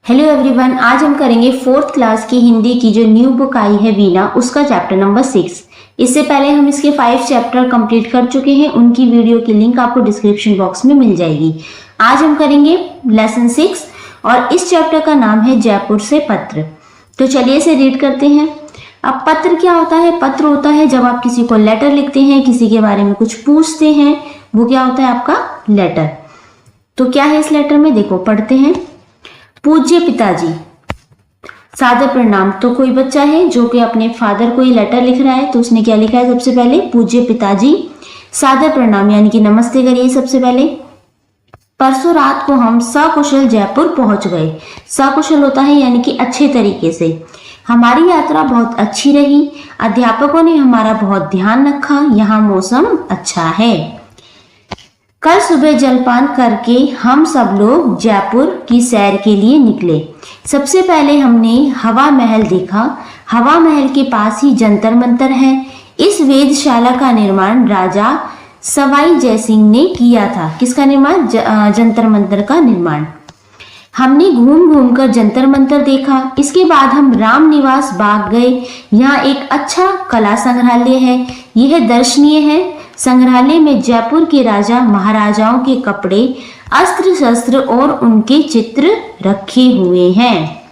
Hello everyone, आज हम करेंगे फोर्थ क्लास की हिंदी की जो न्यू बुक आई है वीणा, उसका चैप्टर नंबर 6। इससे पहले हम इसके 5 चैप्टर कंप्लीट कर चुके हैं। उनकी वीडियो की लिंक आपको डिस्क्रिप्शन बॉक्स में मिल जाएगी। आज हम करेंगे लेसन 6 और इस चैप्टर का नाम है जयपुर से पत्र। तो चलिए इसे रीड करते हैं। अब पत्र क्या होता है? पत्र होता है जब आप किसी को लेटर लिखते हैं, किसी के बारे में कुछ पूछते हैं, वो क्या होता है? आपका लेटर। तो क्या है इस लेटर में, देखो पढ़ते हैं। पूज्य पिताजी, सादर प्रणाम। तो कोई बच्चा है जो कि अपने फादर को ये लेटर लिख रहा है, तो उसने क्या लिखा है? सबसे पहले पूज्य पिताजी, सादर प्रणाम यानी कि नमस्ते करिए सबसे पहले। परसों रात को हम सकुशल जयपुर पहुंच गए। सकुशल होता है यानी कि अच्छे तरीके से। हमारी यात्रा बहुत अच्छी रही। अध्यापकों ने हमारा बहुत ध्यान रखा। यहाँ मौसम अच्छा है। कल सुबह जलपान करके हम सब लोग जयपुर की सैर के लिए निकले। सबसे पहले हमने हवा महल देखा। हवा महल के पास ही जंतर मंतर है। इस वेधशाला का निर्माण राजा सवाई जयसिंह ने किया था। किसका निर्माण? जंतर मंतर का निर्माण। हमने घूम घूम कर जंतर मंतर देखा। इसके बाद हम राम निवास बाग गए। यहाँ एक अच्छा कला संग्रहालय है। यह दर्शनीय है। संग्रहालय में जयपुर के राजा महाराजाओं के कपड़े, अस्त्र शस्त्र और उनके चित्र रखे हुए हैं।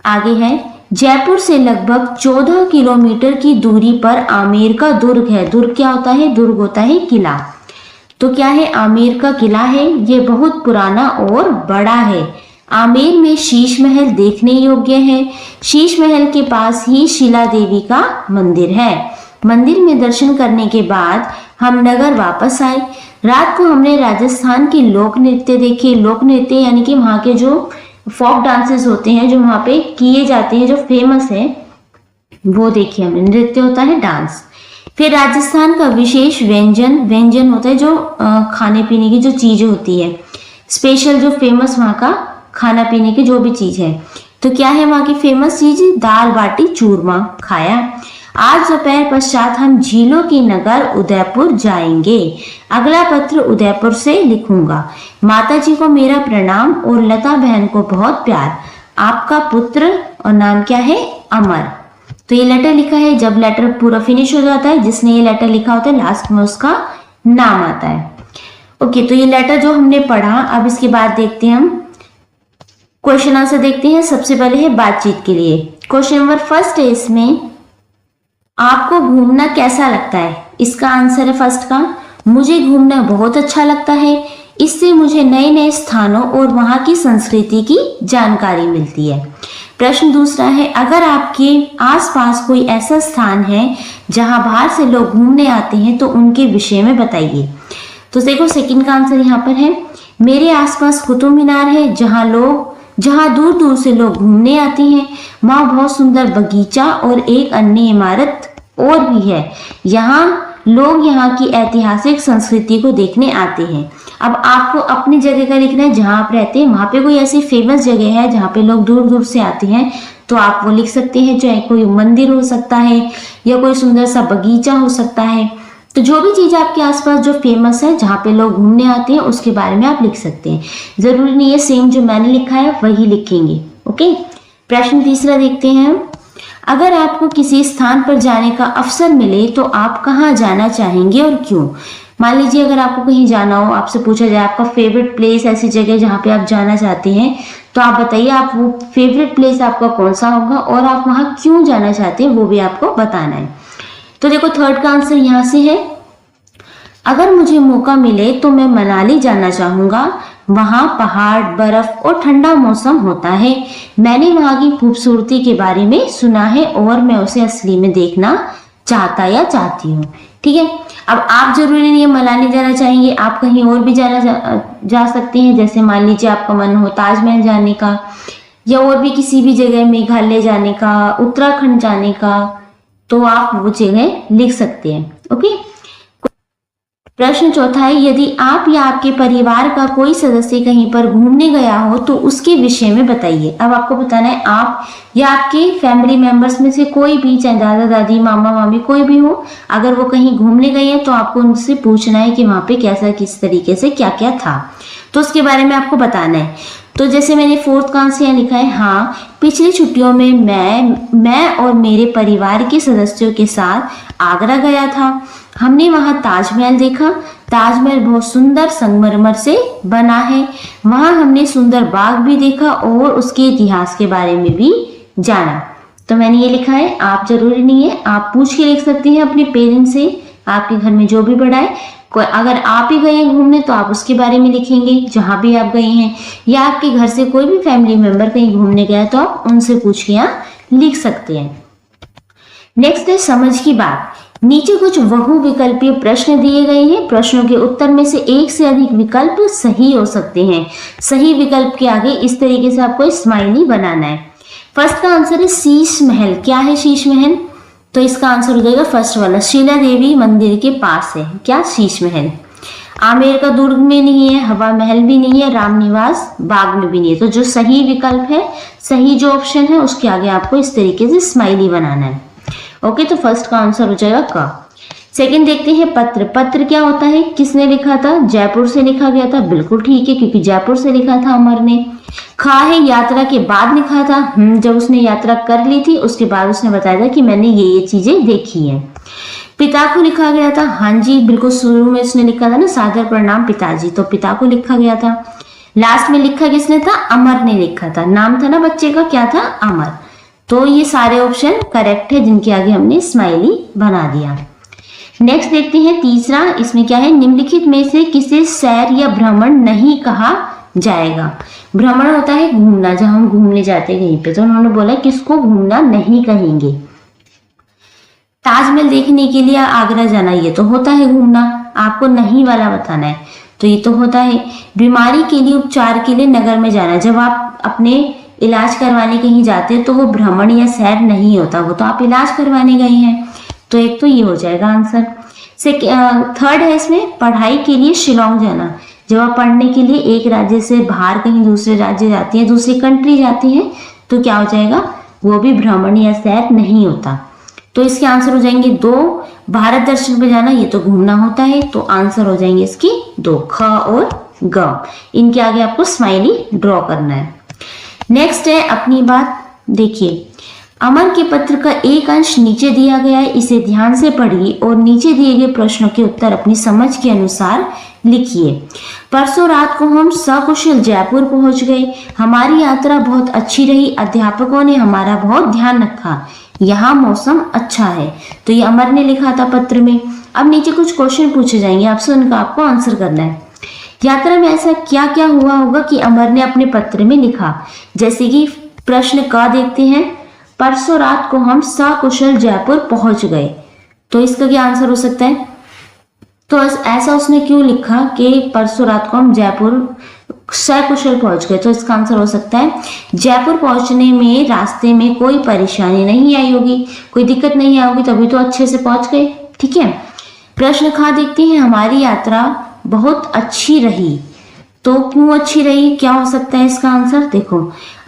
आगे है, जयपुर से लगभग 14 किलोमीटर की दूरी पर आमेर का दुर्ग है। दुर्ग क्या होता है? दुर्ग होता है किला। तो क्या है? आमेर का किला है। ये बहुत पुराना और बड़ा है। आमेर में शीश महल देखने योग्य है। शीश महल के पास ही शिला देवी का मंदिर है। मंदिर में दर्शन करने के बाद हम नगर वापस आए। रात को हमने राजस्थान के लोक नृत्य देखे। लोक नृत्य यानी कि वहाँ के जो फोक डांसेस होते हैं, जो वहाँ पे किए जाते हैं, जो फेमस है, वो देखे हमने। नृत्य होता है डांस। फिर राजस्थान का विशेष व्यंजन, व्यंजन होता है जो खाने पीने की जो चीजें होती है, स्पेशल जो फेमस वहाँ का खाना पीने की जो भी चीज है। तो क्या है वहाँ की फेमस चीज? दाल बाटी चूरमा खाया। आज दोपहर पश्चात हम झीलों की नगर उदयपुर जाएंगे। अगला पत्र उदयपुर से लिखूंगा। माता जी को मेरा प्रणाम और लता बहन को बहुत प्यार। आपका पुत्र, और नाम क्या है? अमर। तो ये लेटर लिखा है। जब लेटर पूरा फिनिश हो जाता है, जिसने ये लेटर लिखा होता है, लास्ट में उसका नाम आता है। ओके, तो ये लेटर जो हमने पढ़ा, अब इसके बाद देखते हैं हम क्वेश्चन आंसर देखते हैं। सबसे पहले है बातचीत के लिए। क्वेश्चन नंबर फर्स्ट है इसमें, आपको घूमना कैसा लगता है? इसका आंसर है फर्स्ट का, मुझे घूमना बहुत अच्छा लगता है। इससे मुझे नए नए स्थानों और वहाँ की संस्कृति की जानकारी मिलती है। प्रश्न दूसरा है, अगर आपके आसपास कोई ऐसा स्थान है जहाँ बाहर से लोग घूमने आते हैं तो उनके विषय में बताइए। तो देखो सेकंड का आंसर यहाँ पर है, मेरे आसपास कुतुब मीनार है जहाँ दूर दूर से लोग घूमने आते हैं। वहाँ बहुत सुंदर बगीचा और एक अन्य इमारत और भी है। यहाँ लोग यहाँ की ऐतिहासिक संस्कृति को देखने आते हैं। अब आपको अपनी जगह का लिखना है जहाँ आप रहते हैं। वहाँ पे कोई ऐसी फेमस जगह है जहाँ पे लोग दूर दूर से आते हैं, तो आप वो लिख सकते हैं। चाहे कोई मंदिर हो सकता है या कोई सुंदर सा बगीचा हो सकता है। तो जो भी चीज आपके आसपास जो फेमस है, जहाँ पे लोग घूमने आते हैं, उसके बारे में आप लिख सकते हैं। जरूरी नहीं है सेम जो मैंने लिखा है वही लिखेंगे। ओके, प्रश्न तीसरा देखते हैं। अगर आपको किसी स्थान पर जाने का अवसर मिले तो आप कहाँ जाना चाहेंगे और क्यों? मान लीजिए अगर आपको कहीं जाना हो, आपसे पूछा जाए आपका फेवरेट प्लेस, ऐसी जगह जहाँ पे आप जाना चाहते हैं, तो आप बताइए आप वो फेवरेट प्लेस आपका कौन सा होगा और आप वहाँ क्यों जाना चाहते हैं, वो भी आपको बताना है। तो देखो थर्ड का आंसर यहाँ से है, अगर मुझे मौका मिले तो मैं मनाली जाना चाहूंगा। वहाँ पहाड़, बर्फ और ठंडा मौसम होता है। मैंने वहाँ की खूबसूरती के बारे में सुना है और मैं उसे असली में देखना चाहता या चाहती हूँ। ठीक है, अब आप जरूरी नहीं है मनाली जाना चाहेंगे, आप कहीं और भी जा सकते हैं। जैसे मान लीजिए आपका मन हो ताजमहल जाने का, या और भी किसी भी जगह, मेघालय जाने का, उत्तराखंड जाने का, तो आप वो जगह लिख सकते हैं। ओके, प्रश्न चौथा है, यदि आप या आपके परिवार का कोई सदस्य कहीं पर घूमने गया हो तो उसके विषय में बताइए। अब आपको बताना है आप या आपके फैमिली मेंबर्स में से कोई भी, चाहे दादा दादी, मामा मामी, कोई भी हो, अगर वो कहीं घूमने गए हैं तो आपको उनसे पूछना है कि वहां पे कैसा, किस तरीके से, क्या क्या था, तो उसके बारे में आपको बताना है। तो जैसे मैंने फोर्थ का आंसर यहाँ लिखा है, हाँ पिछली छुट्टियों में मैं और मेरे परिवार के सदस्यों के साथ आगरा गया था। हमने वहाँ ताजमहल देखा। ताजमहल बहुत सुंदर संगमरमर से बना है। वहाँ हमने सुंदर बाग भी देखा और उसके इतिहास के बारे में भी जाना। तो मैंने ये लिखा है, आप जरूरी नहीं है, आप पूछ के लिख सकती हैं अपने पेरेंट्स से, आपके घर में जो भी बड़ा है। कोई अगर आप ही गए हैं घूमने तो आप उसके बारे में लिखेंगे जहां भी आप गए हैं, या आपके घर से कोई भी फैमिली मेंबर कहीं घूमने गया तो आप उनसे पूछ के यहाँ लिख सकते हैं। नेक्स्ट है समझ की बात। नीचे कुछ बहु विकल्पीय प्रश्न दिए गए हैं। प्रश्नों के उत्तर में से एक से अधिक विकल्प सही हो सकते हैं। सही विकल्प के आगे इस तरीके से आपको स्माइली बनाना है। फर्स्ट का आंसर है शीश महल। क्या है शीश महल? तो इसका आंसर हो जाएगा फर्स्ट वाला, शीला देवी मंदिर के पास है क्या? शीश महल। आमेर का दुर्ग में नहीं है, हवा महल भी नहीं है, रामनिवास बाग में भी नहीं है। तो जो सही विकल्प है, सही जो ऑप्शन है उसके आगे आपको इस तरीके से स्माइली बनाना है। ओके, तो फर्स्ट का आंसर हो जाएगा क। सेकंड देखते हैं पत्र। पत्र क्या होता है? किसने लिखा था? जयपुर से लिखा गया था। बिल्कुल ठीक है, क्योंकि जयपुर से लिखा था अमर ने। खा है यात्रा के बाद लिखा था। जब उसने यात्रा कर ली थी उसके बाद उसने बताया था कि मैंने ये चीजें देखी है। पिता को लिखा गया था। हाँ जी, बिल्कुल शुरू में उसने लिखा था ना, सादर प्रणाम पिताजी, तो पिता को लिखा गया था। लास्ट में लिखा किसने था? अमर ने लिखा था। नाम था ना बच्चे का, क्या था? अमर। तो ये सारे ऑप्शन करेक्ट है जिनके आगे हमने स्माइली बना दिया। नेक्स्ट देखते हैं तीसरा। इसमें क्या है? निम्नलिखित में से किसे सैर या भ्रमण नहीं कहा जाएगा? भ्रमण होता है घूमना, जहां हम घूमने जाते हैं कहीं पे, तो उन्होंने बोला किसको घूमना नहीं कहेंगे। ताजमहल देखने के लिए आगरा जाना, ये तो होता है घूमना, आपको नहीं वाला बताना है, तो ये तो होता है। बीमारी के लिए, उपचार के लिए नगर में जाना, जब आप अपने इलाज करवाने कहीं जाते हैं तो वो भ्रमण या सैर नहीं होता, वो तो आप इलाज करवाने गए हैं। तो एक तो ये हो जाएगा आंसर। थर्ड है इसमें पढ़ाई के लिए शिलोंग जाना, जब आप पढ़ने के लिए एक राज्य से बाहर कहीं दूसरे राज्य जाती है, दूसरी कंट्री जाती है, तो क्या हो जाएगा? वो भी भ्रमण या सैर नहीं होता। तो इसके आंसर हो जाएंगे 2। भारत दर्शन पे जाना, ये तो घूमना होता है, तो आंसर हो जाएंगे इसकी 2, ख और ग। इनके आगे आपको स्माइली ड्रॉ करना है। नेक्स्ट है अपनी बात। देखिए, अमर के पत्र का एक अंश नीचे दिया गया है, इसे ध्यान से पढ़िए और नीचे दिए गए प्रश्नों के उत्तर अपनी समझ के अनुसार लिखिए। परसों रात को हम सकुशल जयपुर पहुंच गए। हमारी यात्रा बहुत अच्छी रही। अध्यापकों ने हमारा बहुत ध्यान रखा। यहाँ मौसम अच्छा है। तो ये अमर ने लिखा था पत्र में। अब नीचे कुछ क्वेश्चन पूछे जाएंगे आपसे, उनका आपको आंसर करना है। यात्रा में ऐसा क्या क्या हुआ होगा कि अमर ने अपने पत्र में लिखा? जैसे कि प्रश्न का देखते हैं, परसों रात को हम सकुशल जयपुर पहुंच गए, तो इसका क्या आंसर हो सकता है? तो ऐसा उसने क्यों लिखा कि परसों रात को हम जयपुर सकुशल पहुंच गए? तो इसका आंसर हो सकता है जयपुर पहुंचने में रास्ते में कोई परेशानी नहीं आई होगी, कोई दिक्कत नहीं आई होगी, तभी तो अच्छे से पहुंच गए। ठीक है। प्रश्न खा देखते हैं, हमारी यात्रा बहुत अच्छी रही, तो क्यों अच्छी रही? क्या हो सकता है इसका आंसर? देखो,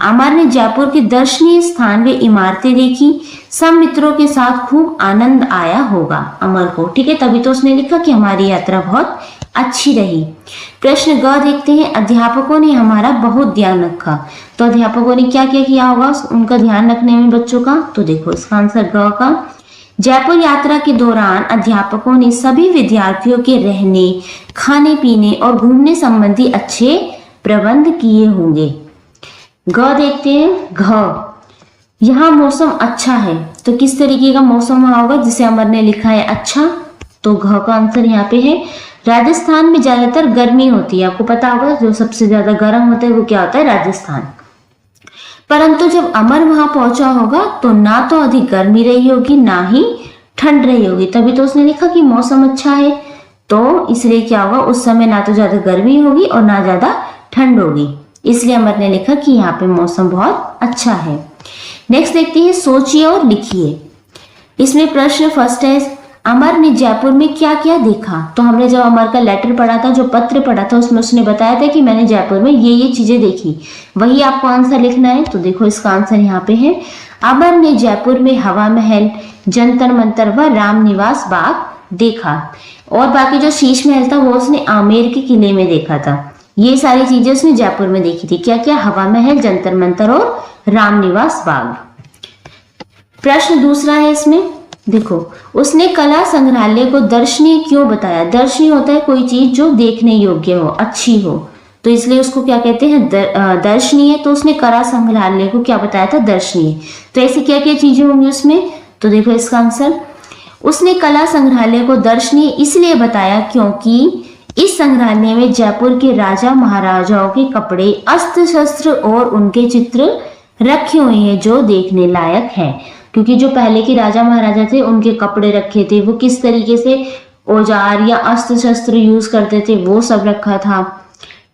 अमर ने जयपुर के दर्शनीय स्थान व इमारतें देखी। सब मित्रों के साथ खूब आनंद आया होगा अमर को। ठीक है, तभी तो उसने लिखा कि हमारी यात्रा बहुत अच्छी रही। प्रश्न ग देखते हैं, अध्यापकों ने हमारा बहुत ध्यान रखा। तो अध्यापकों ने क्या क्या किया होगा उनका ध्यान रखने में बच्चों का? तो देखो इसका आंसर ग का। जयपुर यात्रा के दौरान अध्यापकों ने सभी विद्यार्थियों के रहने, खाने पीने और घूमने संबंधी अच्छे प्रबंध किए होंगे। ग देखते हैं, घ यहाँ मौसम अच्छा है, तो किस तरीके का मौसम वहां होगा जिसे अमर ने लिखा है अच्छा? तो घ का आंसर यहाँ पे है। राजस्थान में ज्यादातर गर्मी होती है, आपको पता होगा जो सबसे ज्यादा गर्म होता है वो क्या होता है? राजस्थान। परंतु जब अमर वहां पहुंचा होगा तो ना तो अधिक गर्मी रही होगी ना ही ठंड रही होगी, तभी तो उसने लिखा कि मौसम अच्छा है। तो इसलिए क्या होगा, उस समय ना तो ज्यादा गर्मी होगी और ना ज्यादा ठंड होगी, इसलिए अमर ने लिखा कि यहाँ पे मौसम बहुत अच्छा है। नेक्स्ट देखते हैं, सोचिए और लिखिए। इसमें प्रश्न फर्स्ट है, अमर ने जयपुर में क्या क्या देखा? तो हमने जब अमर का लेटर पढ़ा था, जो पत्र पढ़ा था, उसमें उसने बताया था कि मैंने जयपुर में ये चीजें देखी, वही आपको आंसर लिखना है। तो देखो इसका आंसर यहाँ पे है, अमर ने जयपुर में हवा महल, जंतर मंतर व रामनिवास बाग देखा। और बाकी जो शीश महल था वो उसने आमेर के किले में देखा था। ये सारी चीजें उसने जयपुर में देखी थी। क्या क्या? हवा महल, जंतर मंतर और रामनिवास बाग। प्रश्न दूसरा है इसमें, देखो, उसने कला संग्रहालय को दर्शनीय क्यों बताया? दर्शनीय होता है कोई चीज जो देखने योग्य हो, अच्छी हो, तो इसलिए उसको क्या कहते हैं? दर्शनीय। तो उसने कला संग्रहालय को क्या बताया था? दर्शनीय। तो ऐसी क्या क्या चीजें होंगी उसमें? तो देखो इसका आंसर, उसने कला संग्रहालय को दर्शनीय इसलिए बताया क्योंकि इस संग्रहालय में जयपुर के राजा महाराजाओं के कपड़े, अस्त्र शस्त्र और उनके चित्र रखे हुए हैं जो देखने लायक है। क्योंकि जो पहले के राजा महाराजा थे उनके कपड़े रखे थे, वो किस तरीके से औजार या अस्त्र शस्त्र यूज करते थे वो सब रखा था,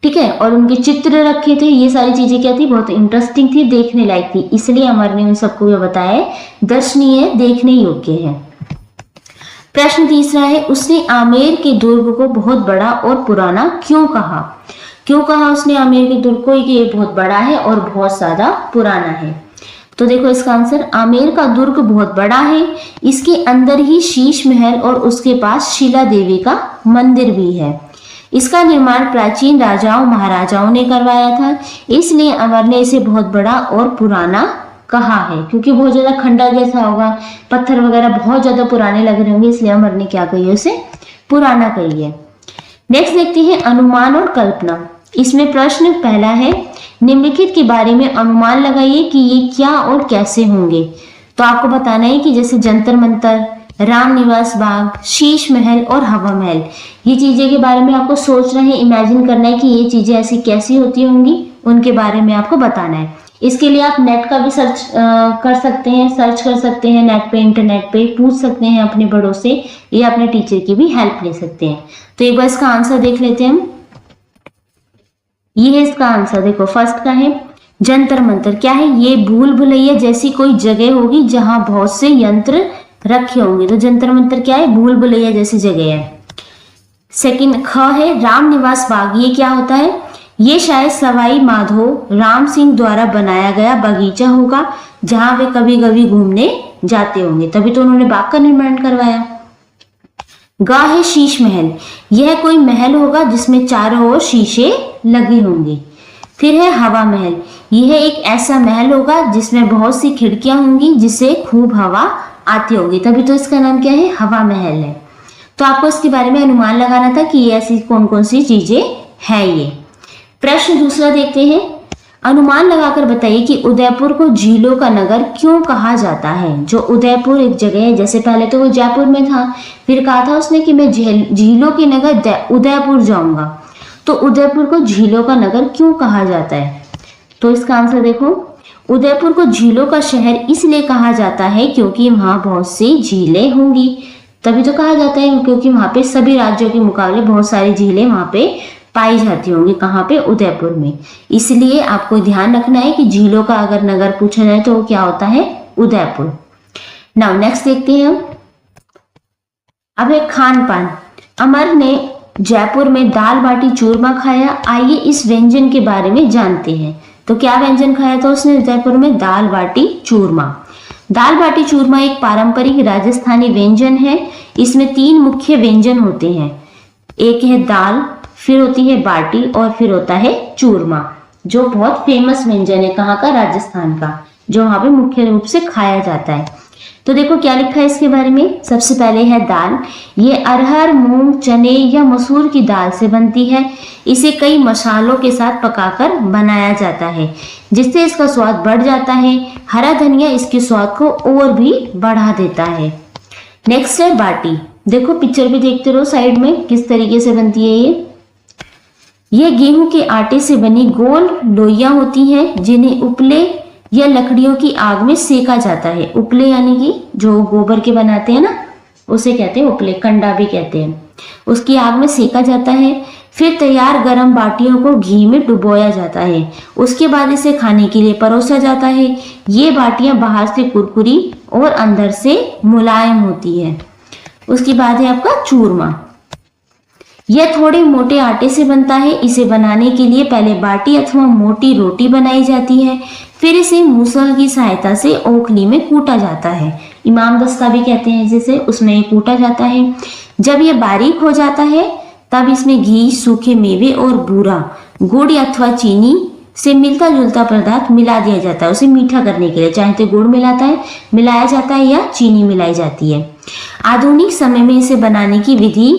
ठीक है, और उनके चित्र रखे थे। ये सारी चीजें क्या थी? बहुत इंटरेस्टिंग थी, देखने लायक थी, इसलिए अमर ने उन सबको ये बताया दर्शनीय, देखने योग्य है। प्रश्न तीसरा है, उसने आमेर के दुर्ग को बहुत बड़ा और पुराना क्यों कहा? क्यों कहा उसने आमेर के दुर्ग को कि ये बहुत बड़ा है और बहुत ज्यादा पुराना है? तो देखो इसका आंसर, आमेर का दुर्ग बहुत बड़ा है, इसके अंदर ही शीश महल और उसके पास शिला देवी का मंदिर भी है। इसका निर्माण प्राचीन राजाओं महाराजाओं ने करवाया था, इसलिए अमर ने इसे बहुत बड़ा और पुराना कहा है। क्योंकि बहुत ज्यादा खंडर जैसा होगा, पत्थर वगैरह बहुत ज्यादा पुराने लग रहे होंगे, इसलिए अमर ने क्या कही है? उसे पुराना कही है। नेक्स्ट देखते हैं अनुमान और कल्पना। इसमें प्रश्न पहला है, निम्नलिखित के बारे में अनुमान लगाइए कि ये क्या और कैसे होंगे। तो आपको बताना है कि जैसे जंतर मंतर, रामनिवास बाग, शीश महल और हवा महल, ये चीजें के बारे में आपको सोचना है, इमेजिन करना है कि ये चीजें ऐसी कैसी होती होंगी, उनके बारे में आपको बताना है। इसके लिए आप नेट का भी सर्च कर सकते हैं, सर्च कर सकते हैं नेट पे, इंटरनेट पे पूछ सकते हैं अपने बड़ों से, या अपने टीचर की भी हेल्प ले सकते हैं। तो एक बार इसका आंसर देख लेते हैं हम। ये है इसका आंसर, देखो फर्स्ट का है जंतर मंतर। क्या है? ये भूल भुलैया जैसी कोई जगह होगी जहां बहुत से यंत्र रखे होंगे। तो जंतर मंतर क्या है? भूल भुलैया जैसी जगह है। सेकंड ख है रामनिवास बाग। ये क्या होता है? ये शायद सवाई माधो राम सिंह द्वारा बनाया गया बगीचा होगा जहां वे कभी कभी घूमने जाते होंगे, तभी तो उन्होंने बाग का निर्माण करवाया। गा है शीश महल। यह कोई महल होगा जिसमें चारों ओर शीशे लगे होंगे। फिर है हवा महल। यह एक ऐसा महल होगा जिसमें बहुत सी खिड़कियां होंगी जिससे खूब हवा आती होगी, तभी तो इसका नाम क्या है? हवा महल है। तो आपको इसके बारे में अनुमान लगाना था कि ये ऐसी कौन कौन सी चीजें हैं ये। प्रश्न दूसरा देखते हैं, अनुमान लगाकर बताइए कि उदयपुर को झीलों का नगर क्यों कहा जाता है। जो उदयपुर एक जगह है, जैसे पहले तो वो जयपुर में था, फिर कहा था उसने कि मैं झीलों के नगर उदयपुर जाऊंगा, तो उदयपुर को झीलों का नगर क्यों कहा जाता है? तो इसका आंसर देखो, उदयपुर को झीलों का शहर इसलिए कहा जाता है क्योंकि वहां बहुत सी झीलें होंगी, तभी तो कहा जाता है, क्योंकि वहां पे सभी राज्यों के मुकाबले बहुत सारी झीलें वहां पे पाई जाती होंगी। कहाँ पे? उदयपुर में। इसलिए आपको ध्यान रखना है कि झीलों का अगर नगर पूछा जाए तो वो क्या होता है? उदयपुर। नाउ नेक्स्ट देखते हैं हम। अब है खान पान। अमर ने जयपुर में दाल बाटी चूरमा खाया। आइए इस व्यंजन के बारे में जानते हैं। तो क्या व्यंजन खाया था उसने जयपुर में? दाल बाटी चूरमा। दाल बाटी चूरमा एक पारंपरिक राजस्थानी व्यंजन है। इसमें 3 मुख्य व्यंजन होते हैं। एक है दाल, फिर होती है बाटी और फिर होता है चूरमा, जो बहुत फेमस व्यंजन है। कहाँ का? राजस्थान का, जो वहां पे मुख्य रूप से खाया जाता है। तो देखो क्या लिखा है इसके बारे में। सबसे पहले है दाल। ये अरहर, मूंग, चने या मसूर की दाल से बनती है। इसे कई मसालों के साथ पकाकर बनाया जाता है जिससे इसका स्वाद बढ़ जाता है। हरा धनिया इसके स्वाद को और भी बढ़ा देता है। नेक्स्ट है बाटी। देखो पिक्चर भी देखते रहो साइड में, किस तरीके से बनती है ये। यह गेहूं के आटे से बनी गोल लोइयां होती हैं जिन्हें उपले या लकड़ियों की आग में सेका जाता है। उपले यानी कि जो गोबर के बनाते हैं ना, उसे कहते हैं उपले, कंडा भी कहते हैं। उसकी आग में सेका जाता है। फिर तैयार गरम बाटियों को घी में डुबोया जाता है। उसके बाद इसे खाने के लिए परोसा जाता है। ये बाटियां बाहर से कुरकुरी और अंदर से मुलायम होती है। उसके बाद है आपका चूरमा। यह थोड़े मोटे आटे से बनता है। इसे बनाने के लिए पहले बाटी अथवा मोटी रोटी बनाई जाती है, फिर इसे मूसल की सहायता से ओखली में कूटा जाता है। इमाम दस्ता भी कहते हैं जिसे, उसमें कूटा जाता है। जब यह बारीक हो जाता है तब इसमें घी, सूखे मेवे और बूरा गुड़ अथवा चीनी से मिलता जुलता पदार्थ मिला दिया जाता है उसे मीठा करने के लिए, चाहे तो गुड़ मिलाया जाता है या चीनी मिलाई जाती है। आधुनिक समय में इसे बनाने की विधि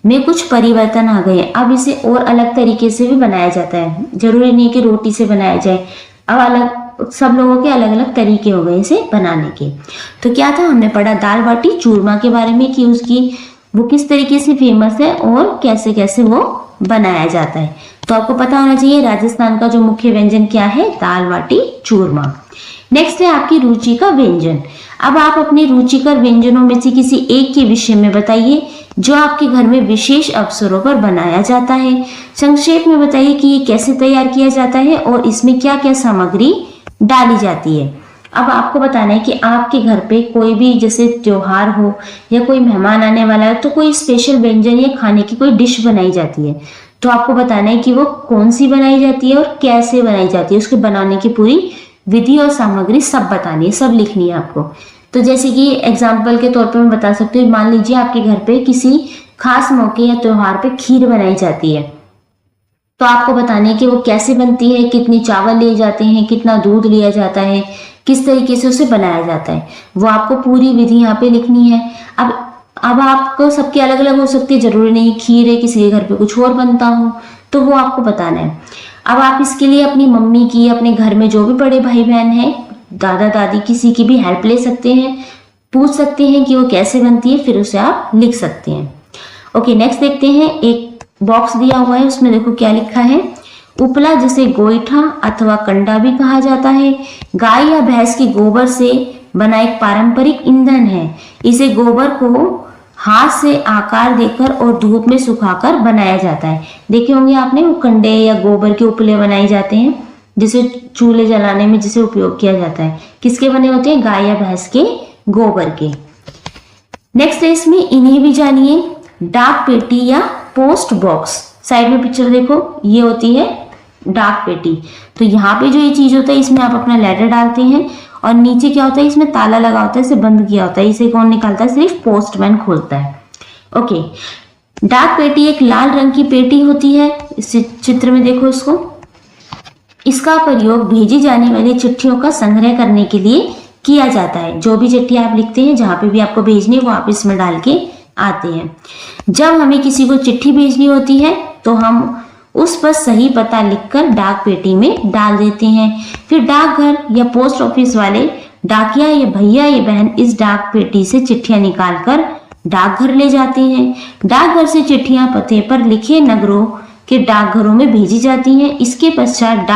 में कुछ परिवर्तन आ गए। अब इसे और अलग तरीके से भी बनाया जाता है, जरूरी नहीं कि रोटी से बनाया जाए। अब अलग सब लोगों के अलग अलग तरीके हो गए इसे बनाने के। तो क्या था, हमने पढ़ा दाल बाटी चूरमा के बारे में कि वो किस तरीके से फेमस है और कैसे कैसे वो बनाया जाता है। तो आपको पता होना चाहिए राजस्थान का जो मुख्य व्यंजन क्या है, दाल बाटी चूरमा। नेक्स्ट है आपकी रुचि का व्यंजन। अब आप अपने रुचिकर व्यंजनों में से किसी एक के विषय में बताइए जो आपके घर में विशेष अवसरों पर बनाया जाता है। संक्षेप में बताइए कि ये कैसे तैयार किया जाता है और इसमें क्या क्या सामग्री डाली जाती है। अब आपको बताना है कि आपके घर पे कोई भी जैसे त्योहार हो या कोई मेहमान आने वाला है तो कोई स्पेशल व्यंजन या खाने की कोई डिश बनाई जाती है। तो आपको बताना है कि वो कौन सी बनाई जाती है और कैसे बनाई जाती है, उसके बनाने की पूरी विधि और सामग्री सब बतानी है, सब लिखनी है आपको। तो जैसे कि एग्जाम्पल के तौर पे मैं बता सकती हूँ, मान लीजिए आपके घर पे किसी खास मौके या त्योहार पे खीर बनाई जाती है, तो आपको बताना है कि वो कैसे बनती है, कितनी चावल लिए जाते हैं, कितना दूध लिया जाता है, किस तरीके से उसे बनाया जाता है, वो आपको पूरी विधि यहाँ पे लिखनी है। अब आपको सबकी अलग अलग हो सकती है, जरूरी नहीं खीर है किसी के घर पे कुछ और बनता हो, तो वो आपको बताना है। अब आप इसके लिए अपनी मम्मी की, अपने घर में जो भी बड़े भाई बहन हैं, दादा दादी, किसी की भी हेल्प ले सकते हैं, पूछ सकते हैं कि वो कैसे बनती है, फिर उसे आप लिख सकते हैं। ओके, नेक्स्ट देखते हैं। एक बॉक्स दिया हुआ है, उसमें देखो क्या लिखा है। उपला जिसे गोईठा अथवा कंडा भी कहा जाता है, गाय या भैंस के गोबर से बना एक पारंपरिक ईंधन है। इसे गोबर को हाथ से आकार देकर और धूप में सुखाकर बनाया जाता है। देखे होंगे आपने, वो कंडे या गोबर के उपले बनाए जाते हैं जिसे चूल्हे जलाने में जिसे उपयोग किया जाता है। किसके बने होते हैं? गाय या भैंस के गोबर के। नेक्स्ट है इसमें इन्हें भी जानिए। डाक पेटी या पोस्ट बॉक्स, साइड में पिक्चर देखो, ये होती है डाक पेटी। तो यहाँ पे जो ये चीज होता है, इसमें आप अपना लेटर डालते हैं और नीचे क्या होता है, इसमें ताला लगा होता है, इसे बंद किया होता है। इसे कौन निकालता है? सिर्फ पोस्टमैन खोलता है। ओके, डाक पेटी एक लाल रंग की पेटी होती है। इस चित्र में देखो इसको। इसका प्रयोग भेजी जाने वाली चिट्ठियों का संग्रह करने के लिए किया जाता है। जो भी चिट्ठी आप लिखते हैं, जहां पे भी आपको भेजनी है, वो आप इसमें डाल के आते हैं। जब हमें किसी को चिट्ठी भेजनी होती है तो हम उस पर सही पता लिखकर डाक पेटी में डाल देते हैं। फिर डाकघर या पोस्ट ऑफिस वाले डाकिया या भैया या बहन इस डाक पेटी से चिट्ठियां निकालकर डाकघर ले जाते हैं। डाकघर से चिट्ठियां पते पर लिखे नगरों के डाकघरों में भेजी जाती हैं। इसके पश्चात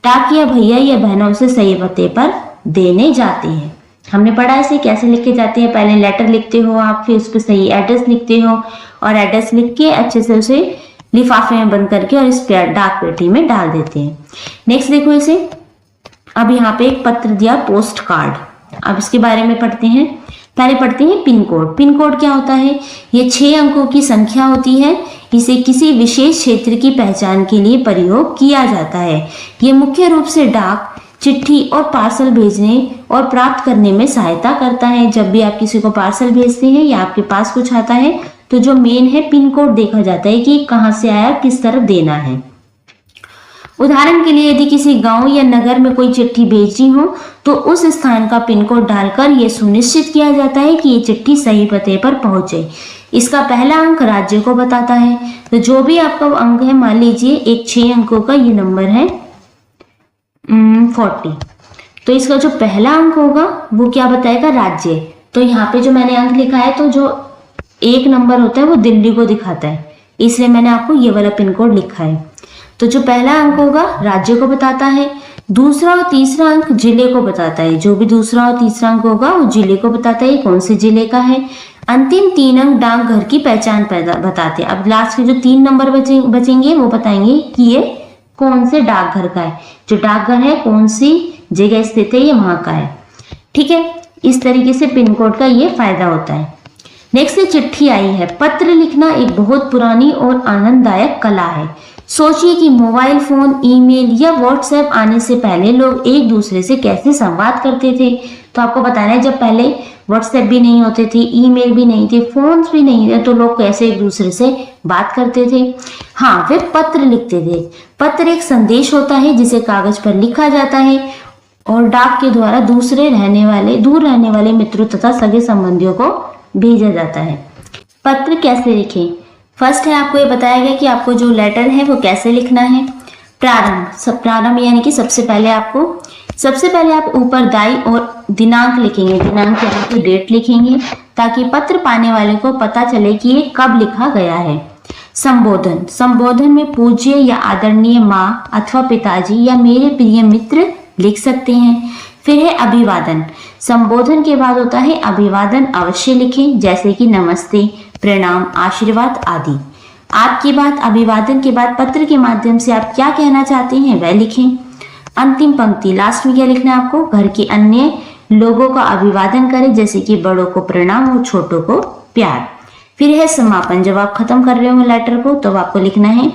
डाकिया भैया या बहनों से सही पते पर देने जाते हैं। हमने पढ़ा इसे कैसे लिखे जाते हैं। पहले लेटर लिखते हो आप, फिर उस पर सही एड्रेस लिखते हो और एड्रेस लिख के अच्छे से उसे लिफाफे में बंद करके और इस डाक पेटी में डाल देते हैं। नेक्स्ट देखो इसे। अब यहाँ पे एक पत्र दिया, पोस्ट कार्ड। अब इसके बारे में पढ़ते हैं। पहले पढ़ते हैं पिन कोड। पिन कोड क्या होता है? ये 6 अंकों की संख्या होती है। इसे किसी विशेष क्षेत्र की पहचान के लिए प्रयोग किया जाता है। ये मुख्य रूप से डाक, चिट्ठी और पार्सल भेजने और प्राप्त करने में सहायता करता है। जब भी आप किसी को पार्सल भेजते हैं या आपके पास कुछ आता है तो जो मेन है पिन कोड देखा जाता है कि कहां से आया, किस तरफ देना है। उदाहरण के लिए यदि किसी गांव या नगर में कोई चिट्ठी भेजी हो तो उस स्थान का पिन कोड डालकर यह सुनिश्चित किया जाता है कि ये चिट्ठी सही पते पर पहुंचे। इसका पहला अंक राज्य को बताता है। तो जो भी आपका अंक है, मान लीजिए एक 6 अंकों का ये नंबर है 40, तो इसका जो पहला अंक होगा वो क्या बताएगा? राज्य। तो यहाँ पे जो मैंने अंक लिखा है, तो जो 1 नंबर होता है वो दिल्ली को दिखाता है, इसलिए मैंने आपको ये वाला पिन कोड लिखा है। तो जो पहला अंक होगा राज्य को बताता है, दूसरा और तीसरा अंक जिले को बताता है। जो भी दूसरा और तीसरा अंक होगा वो जिले को बताता है, कौन से जिले का है। अंतिम 3 अंक डाकघर की पहचान बताते हैं। अब लास्ट के जो 3 नंबर बचेंगे वो बताएंगे कि ये कौन से डाकघर का है, जो डाकघर है कौन सी जगह स्थित है, ये वहां का है। ठीक है, इस तरीके से पिन कोड का ये फायदा होता है। नेक्स्ट चिट्ठी आई है। पत्र लिखना एक बहुत पुरानी और आनंददायक कला है। सोचिए कि मोबाइल फोन, ईमेल या व्हाट्सएप आने से पहले लोग एक दूसरे से कैसे संवाद करते थे। तो आपको बताना है, जब पहले व्हाट्सएप भी नहीं होते थे, ईमेल भी नहीं थे, फोन्स भी नहीं थे, तो लोग कैसे एक दूसरे से बात करते थे। हाँ, वे पत्र लिखते थे। पत्र एक संदेश होता है जिसे कागज पर लिखा जाता है और डाक के द्वारा दूर रहने वाले मित्रों तथा सगे संबंधियों को भेजा जाता है। पत्र कैसे लिखें? फर्स्ट है, आपको ये बताया गया कि आपको जो लेटर है वो कैसे लिखना है। प्रारंभ यानी कि सबसे पहले आप ऊपर दाई और दिनांक लिखेंगे। दिनांक यानी कि डेट लिखेंगे, ताकि पत्र पाने वाले को पता चले कि ये कब लिखा गया है। संबोधन में पूज्य या आदरणीय माँ अथवा पिताजी या मेरे प्रिय मित्र लिख सकते हैं। फिर है अभिवादन। संबोधन के बाद होता है अभिवादन, अवश्य लिखें, जैसे कि नमस्ते, प्रणाम, आशीर्वाद आदि। आपकी बात अभिवादन के बाद पत्र के माध्यम से आप क्या कहना चाहते हैं वह लिखें। अंतिम पंक्ति, लास्ट में क्या लिखना है आपको? घर के अन्य लोगों का अभिवादन करें, जैसे कि बड़ों को प्रणाम और छोटों को प्यार। फिर है समापन। जब आप खत्म कर रहे हो लेटर को, तो आपको लिखना है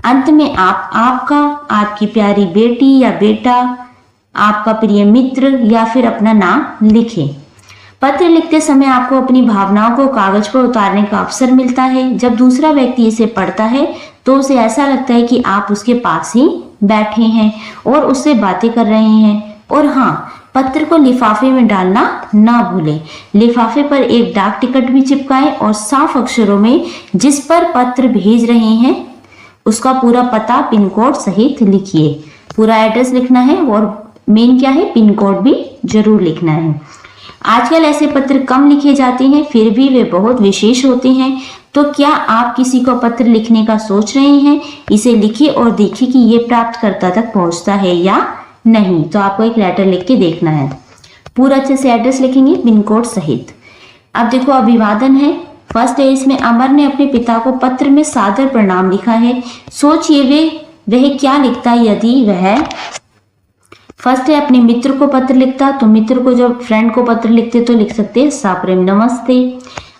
अंत में आपका, आपकी प्यारी बेटी या बेटा, आपका प्रिय मित्र या फिर अपना नाम लिखें। पत्र लिखते समय आपको अपनी भावनाओं को कागज पर उतारने का अवसर मिलता है। जब दूसरा व्यक्ति इसे पढ़ता है तो उसे ऐसा लगता है कि आप उसके पास ही बैठे हैं और उससे बातें कर रहे हैं। और हाँ, पत्र को लिफाफे में डालना ना भूलें। लिफाफे पर एक डाक टिकट भी चिपकाएं और साफ अक्षरों में जिस पर पत्र भेज रहे हैं उसका पूरा पता, पिन कोड सहित लिखिए। पूरा एड्रेस लिखना है और मेन क्या है, पिन कोड भी जरूर लिखना है। आजकल ऐसे पत्र कम लिखे जाते हैं, फिर भी वे बहुत विशेष होते हैं। तो क्या आप किसी को पत्र लिखने का सोच रहे हैं? इसे लिखिए और देखिए कि ये प्राप्तकर्ता तक पहुंचता है या नहीं। तो आपको एक लेटर लिख के देखना है। पूरा अच्छे से एड्रेस लिखेंगे, पिन कोड सहित। अब देखो, अभिवादन है। फर्स्ट है इसमें, अमर ने अपने पिता को पत्र में सादर प्रणाम लिखा है। सोचिए वह क्या लिखता यदि वह फर्स्ट है अपने मित्र को पत्र लिखता। तो मित्र को, जब फ्रेंड को पत्र लिखते तो लिख सकते हैं साप्रेम नमस्ते।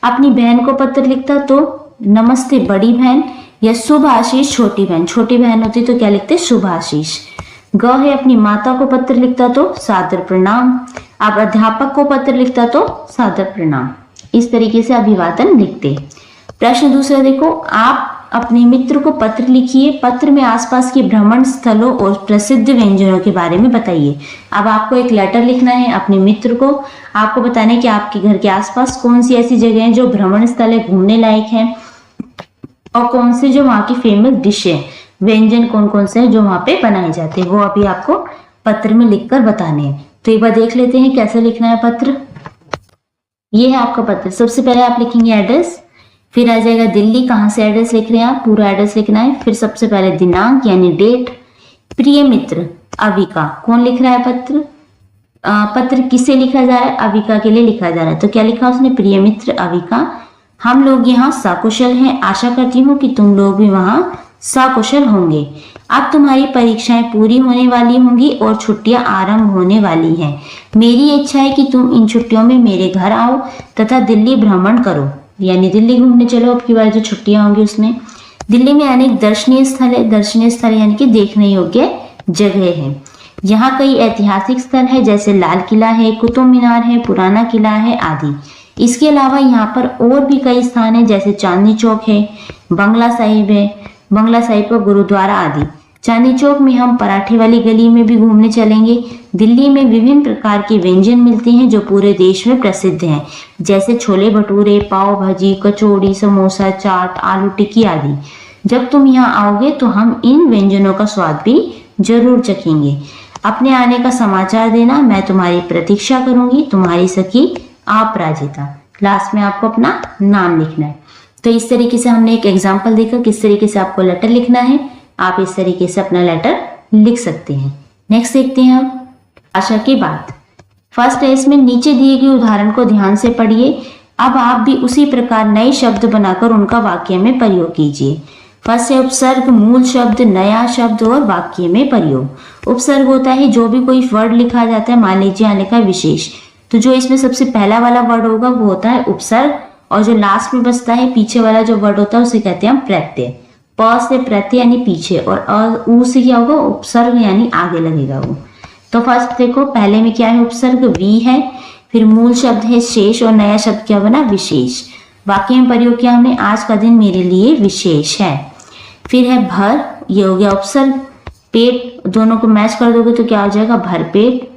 अपनी बहन को पत्र लिखता तो नमस्ते बड़ी बहन, या शुभ आशीष छोटी बहन। छोटी बहन होती तो क्या लिखते? शुभ आशीष। ग है अपनी माता को पत्र लिखता तो सादर प्रणाम। अब अध्यापक को पत्र लिखता तो सादर प्रणाम। इस तरीके से अभिवादन लिखते। प्रश्न दूसरा देखो, आप अपने मित्र को पत्र लिखिए। पत्र में आसपास के भ्रमण स्थलों और प्रसिद्ध व्यंजनों के बारे में बताइए। अब आपको एक लेटर लिखना है अपने मित्र को। आपको बताना है कि आपके घर के आसपास कौन सी ऐसी जगह हैं जो भ्रमण स्थल है, घूमने लायक है, और कौन से जो वहाँ की फेमस डिश है, व्यंजन कौन कौन से हैं जो वहाँ पे बनाए जाते हैं, वो अभी आपको पत्र में लिखकर बताने हैं। तो एक बार देख लेते हैं कैसे लिखना है पत्र। ये है आपका पत्र। सबसे पहले आप लिखेंगे एड्रेस, फिर आ जाएगा दिल्ली, कहाँ से एड्रेस लिख रहे हैं आप, पूरा एड्रेस लिखना है। फिर सबसे पहले दिनांक यानी डेट। प्रिय मित्र अविका, कौन लिख रहा है पत्र? पत्र किसे लिखा जा रहा है? अविका के लिए लिखा जा रहा है। तो क्या लिखा उसने? प्रिय मित्र अविका, हम लोग यहाँ सकुशल हैं। आशा करती हूँ कि तुम लोग भी वहाँ सकुशल होंगे। अब तुम्हारी परीक्षाएं पूरी होने वाली होंगी और छुट्टियां आरंभ होने वाली हैं। मेरी इच्छा है कि तुम इन छुट्टियों में मेरे घर आओ तथा दिल्ली भ्रमण करो, यानी दिल्ली घूमने चलो। अब की बार जो छुट्टियां होंगी उसमें दिल्ली में अनेक दर्शनीय स्थल है। दर्शनीय स्थल यानी कि देखने योग्य जगह है। यहाँ कई ऐतिहासिक स्थल है, जैसे लाल किला है, कुतुब मीनार है, पुराना किला है आदि। इसके अलावा यहाँ पर और भी कई स्थान है, जैसे चांदनी चौक है, बंगला साहिब है, बंगला साहिब का गुरुद्वारा आदि। चांदनी चौक में हम पराठे वाली गली में भी घूमने चलेंगे। दिल्ली में विभिन्न प्रकार के व्यंजन मिलते हैं जो पूरे देश में प्रसिद्ध हैं, जैसे छोले भटूरे, पाव भाजी, कचौड़ी, समोसा, चाट, आलू टिक्की आदि। जब तुम यहाँ आओगे तो हम इन व्यंजनों का स्वाद भी जरूर चखेंगे। अपने आने का समाचार देना, मैं तुम्हारी प्रतीक्षा करूंगी। तुम्हारी सखी अपराजिता। लास्ट में आपको अपना नाम लिखना है। तो इस तरीके से हमने एक एग्जाम्पल देखा किस तरीके से आपको लेटर लिखना है। आप इस तरीके से अपना लेटर लिख सकते हैं। नेक्स्ट देखते हैं अब आशा की बात। फर्स्ट है इसमें, नीचे दिए गए उदाहरण को ध्यान से पढ़िए। अब आप भी उसी प्रकार नए शब्द बनाकर उनका वाक्य में प्रयोग कीजिए। फर्स्ट है उपसर्ग, मूल शब्द, नया शब्द और वाक्य में प्रयोग। उपसर्ग होता है जो भी कोई वर्ड लिखा जाता है, मान लीजिए आने का विशेष, तो जो इसमें सबसे पहला वाला वर्ड होगा वो होता है उपसर्ग, और जो लास्ट में बचता है पीछे वाला जो वर्ड होता है उसे कहते हैं हम प्रत्यय। प से प्रत्यय यानी पीछे, और ऊ से क्या होगा, उपसर्ग यानी आगे लगेगा वो। तो फर्स्ट देखो, पहले में क्या है, उपसर्ग वी है, फिर मूल शब्द है शेष, और नया शब्द क्या बना, विशेष। वाक्य में प्रयोग किया हमने, आज का दिन मेरे लिए विशेष है। फिर है भर, ये हो गया उपसर्ग। पेट, दोनों को मैच कर दोगे तो क्या हो जाएगा, भरपेट।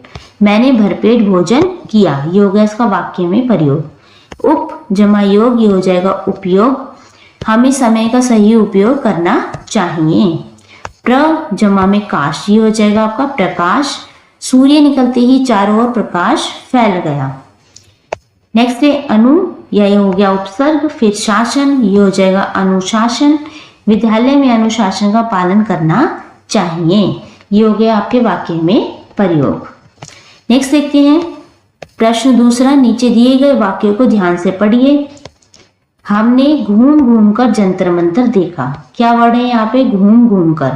मैंने भरपेट भोजन किया, ये हो गया इसका वाक्य में प्रयोग। उप जमा योग, ये हो जाएगा उपयोग। हमें समय का सही उपयोग करना चाहिए। प्र जमा में काश, ये हो जाएगा आपका प्रकाश। सूर्य निकलते ही चारों ओर प्रकाश फैल गया। नेक्स्ट है अनु, ये हो गया उपसर्ग। फिर शासन, ये हो जाएगा अनुशासन। विद्यालय में अनुशासन का पालन करना चाहिए, ये हो गया आपके वाक्य में प्रयोग। नेक्स्ट देखते हैं प्रश्न दूसरा, नीचे दिए गए वाक्यों को ध्यान से पढ़िए। हमने घूम घूम कर जंतर मंतर देखा। क्या वर्ड है यहाँ पे, घूम घूम कर।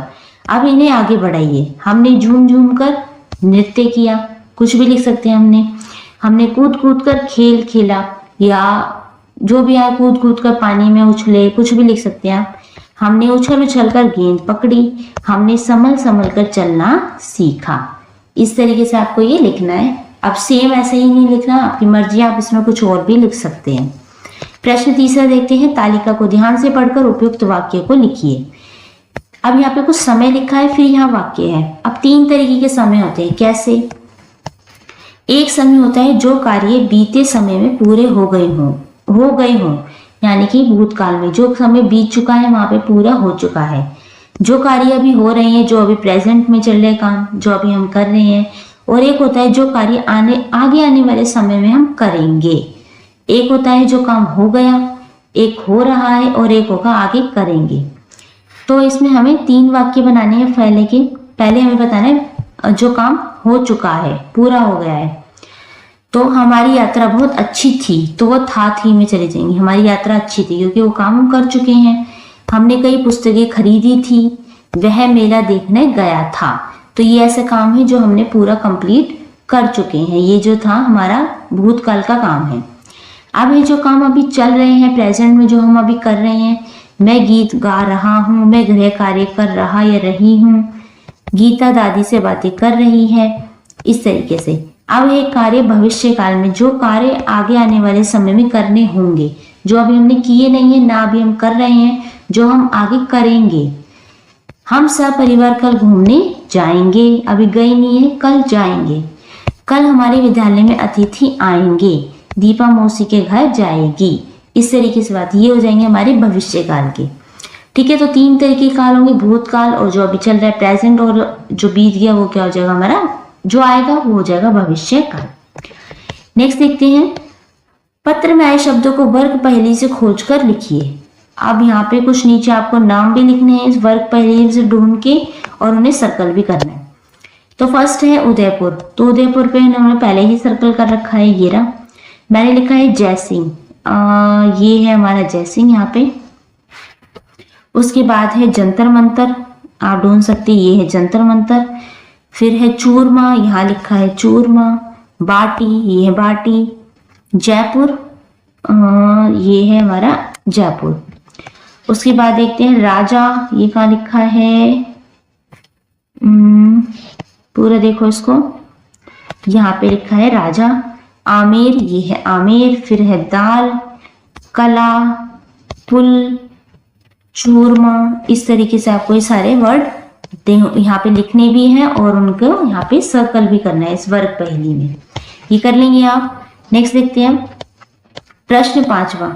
अब इन्हें आगे बढ़ाइए। हमने झूम झूम कर नृत्य किया, कुछ भी लिख सकते हैं हमने कूद कूद कर खेल खेला, या जो भी है कूद कूद कर पानी में उछले, कुछ भी लिख सकते हैं आप। हमने उछल उछल कर गेंद पकड़ी। हमने संभल संभल कर चलना सीखा। इस तरीके से आपको ये लिखना है। अब सेम ऐसे ही नहीं लिखना, आपकी मर्जी, आप इसमें कुछ और भी लिख सकते हैं। प्रश्न तीसरा देखते हैं, तालिका को ध्यान से पढ़कर उपयुक्त वाक्य को लिखिए। अब यहाँ पे कुछ समय लिखा है, फिर यहाँ वाक्य है। अब 3 तरीके के समय होते हैं। कैसे, एक समय होता है जो कार्य बीते समय में पूरे हो गए हों, यानी कि भूतकाल में जो समय बीत चुका है वहां पे पूरा हो चुका है। जो कार्य अभी हो रहे हैं, जो अभी प्रेजेंट में चल रहे काम, जो अभी हम कर रहे हैं। और एक होता है जो कार्य आगे आने वाले समय में हम करेंगे। एक होता है जो काम हो गया, एक हो रहा है, और एक होगा आगे करेंगे। तो इसमें हमें 3 वाक्य बनाने हैं। पहले हमें बताना है जो काम हो चुका है, पूरा हो गया है। तो हमारी यात्रा बहुत अच्छी थी, तो वो थी में चले जाएंगे। हमारी यात्रा अच्छी थी क्योंकि वो काम हम कर चुके हैं। हमने कई पुस्तकें खरीदी थी, वह मेला देखने गया था। तो ये ऐसे काम है जो हमने पूरा कंप्लीट कर चुके हैं। ये जो था हमारा भूतकाल का काम है। अब ये जो काम अभी चल रहे हैं प्रेजेंट में, जो हम अभी कर रहे हैं, मैं गीत गा रहा हूँ, मैं गृह कार्य कर रहा या रही हूँ, गीता दादी से बातें कर रही है, इस तरीके से। अब एक कार्य भविष्य काल में, जो कार्य आगे आने वाले समय में करने होंगे, जो अभी हमने किए नहीं है, ना अभी हम कर रहे हैं, जो हम आगे करेंगे। हम सब परिवार कल घूमने जाएंगे, अभी गए नहीं है, कल जाएंगे। कल हमारे विद्यालय में अतिथि आएंगे, दीपा मौसी के घर जाएगी। इस तरीके से बात, ये हो जाएंगे हमारे भविष्य काल के। ठीक है, तो 3 तरीके काल होंगे, भूतकाल, और जो अभी चल रहा है प्रेजेंट, और जो बीत गया वो क्या हो जाएगा हमारा, जो आएगा वो हो जाएगा भविष्य काल। नेक्स्ट देखते हैं, पत्र में आए शब्दों को वर्ग पहेली से खोजकर लिखिए। अब यहाँ पे कुछ नीचे आपको नाम भी लिखने हैं इस वर्ग पहेली से ढूंढ के, और उन्हें सर्कल भी करना है। तो फर्स्ट है उदयपुर, तो उदयपुर पे उन्होंने पहले ही सर्कल कर रखा है, ये रहा। मैंने लिखा है जयसिंह, ये है हमारा जयसिंह यहाँ पे। उसके बाद है जंतर मंतर, आप ढूंढ सकते, ये है जंतर मंतर। फिर है चूरमा, यहाँ लिखा है चूरमा। बाटी, ये है बाटी। जयपुर, ये है हमारा जयपुर। उसके बाद देखते हैं राजा, ये कहाँ लिखा है, पूरा देखो इसको, यहाँ पे लिखा है राजा। आमेर, ये है आमेर। फिर है दाल, कला, पुल, चूरमा। इस तरीके से आपको ये सारे वर्ड यहाँ पे लिखने भी हैं और उनको यहाँ पे सर्कल भी करना है इस वर्ग पहेली में, ये कर लेंगे आप। नेक्स्ट देखते हैं प्रश्न 5वां,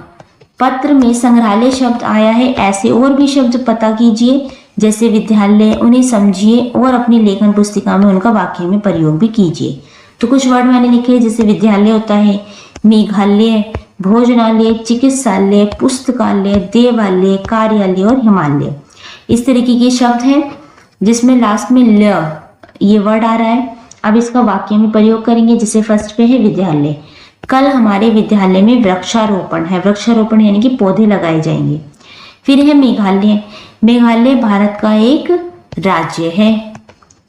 पत्र में संग्रहालय शब्द आया है, ऐसे और भी शब्द पता कीजिए जैसे विद्यालय, उन्हें समझिए और अपनी लेखन पुस्तिका में उनका वाक्य में प्रयोग भी कीजिए। तो कुछ वर्ड मैंने लिखे, जैसे विद्यालय होता है मेघालय, भोजनालय, चिकित्सालय, पुस्तकालय, देवालय, कार्यालय और हिमालय। इस तरीके के शब्द हैं जिसमें लास्ट में ल ये वर्ड आ रहा है। अब इसका वाक्य में प्रयोग करेंगे। जैसे फर्स्ट पे है विद्यालय, कल हमारे विद्यालय में वृक्षारोपण है, वृक्षारोपण यानी कि पौधे लगाए जाएंगे। फिर है मेघालय, मेघालय भारत का एक राज्य है।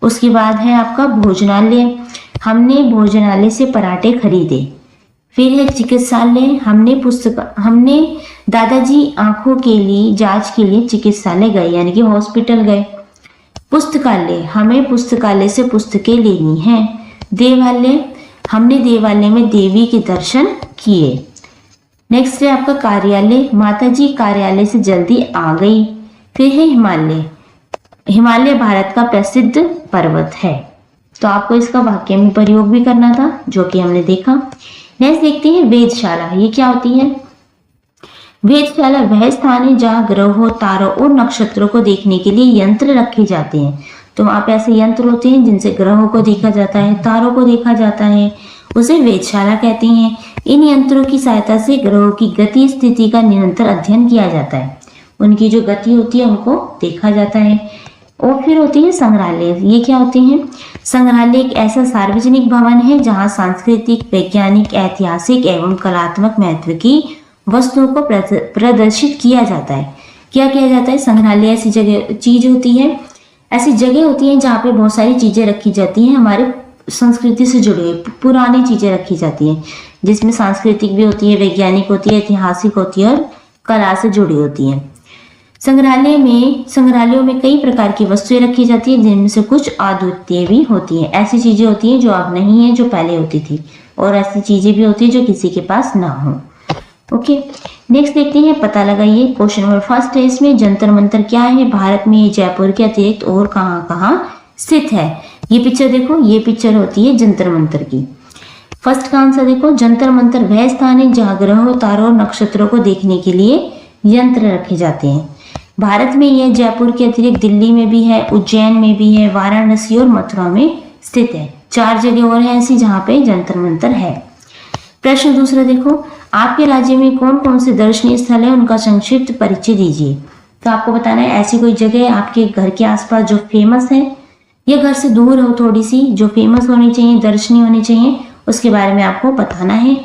उसके बाद है आपका भोजनालय, हमने भोजनालय से पराठे खरीदे। फिर है चिकित्सालय, हमने दादाजी आंखों के लिए जांच के लिए चिकित्सालय गए यानी कि हॉस्पिटल गए। पुस्तकालय, हमें पुस्तकालय से पुस्तकें लेनी है। देवालय, हमने देवालय में देवी के दर्शन किए। नेक्स्ट है आपका कार्यालय, माताजी कार्यालय से जल्दी आ गई। फिर है हिमालय, हिमालय भारत का प्रसिद्ध पर्वत है। तो आपको इसका वाक्य में प्रयोग भी करना था जो कि हमने देखा। नेक्स्ट देखते हैं वेधशाला, ये क्या होती है? वेधशाला वह स्थान है जहाँ ग्रहों, तारों और नक्षत्रों को देखने के लिए यंत्र रखे जाते हैं। तो वहां पे ऐसे यंत्र होते हैं जिनसे ग्रहों को देखा जाता है, तारों को देखा जाता है, उसे वेधशाला कहते हैं। इन यंत्रों की सहायता से ग्रहों की गति स्थिति का निरंतर अध्ययन किया जाता है, उनकी जो गति होती है उनको देखा जाता है। और फिर होती है संग्रहालय, ये क्या होते हैं? संग्रहालय एक ऐसा सार्वजनिक भवन है जहाँ सांस्कृतिक, वैज्ञानिक, ऐतिहासिक एवं कलात्मक महत्व की वस्तुओं को प्रदर्शित किया जाता है। क्या किया जाता है? संग्रहालय ऐसी जगह चीज होती है, ऐसी जगह होती है जहाँ पे बहुत सारी चीजें रखी जाती हैं, हमारे संस्कृति से जुड़ी हुई पुरानी चीजें रखी जाती हैं, जिसमें सांस्कृतिक भी होती है, वैज्ञानिक होती है, ऐतिहासिक होती है और कला से जुड़ी होती है। संग्रहालयों में कई प्रकार की वस्तुएं रखी जाती है, जिनमें से कुछ अद्वितीय भी होती हैं। ऐसी चीजें होती हैं जो अब नहीं है, जो पहले होती थी, और ऐसी चीजें भी होती है जो किसी के पास ना हो। ओके, नेक्स्ट देखते हैं, पता लगाइए। क्वेश्चन नंबर फर्स्ट है इसमें, जंतर मंतर क्या है? भारत में जयपुर के अतिरिक्त और कहाँ कहाँ स्थित है? ये पिक्चर देखो, ये पिक्चर होती है जंतर मंतर की। फर्स्ट का आंसर देखो, जंतर मंतर वह स्थान है जहाँ ग्रहों, तारों और नक्षत्रों को देखने के लिए यंत्र रखे जाते हैं। भारत में यह जयपुर के अतिरिक्त दिल्ली में भी है, उज्जैन में भी है, वाराणसी और मथुरा में स्थित है। 4 जगह और है ऐसी जहाँ पे जंतर मंतर है। प्रश्न दूसरा देखो, आपके राज्य में कौन कौन से दर्शनीय स्थल है, उनका संक्षिप्त परिचय दीजिए। तो आपको बताना है ऐसी कोई जगह आपके घर के आसपास जो फेमस है या घर से दूर हो थोड़ी सी, जो फेमस होनी चाहिए, दर्शनीय होनी चाहिए, उसके बारे में आपको बताना है।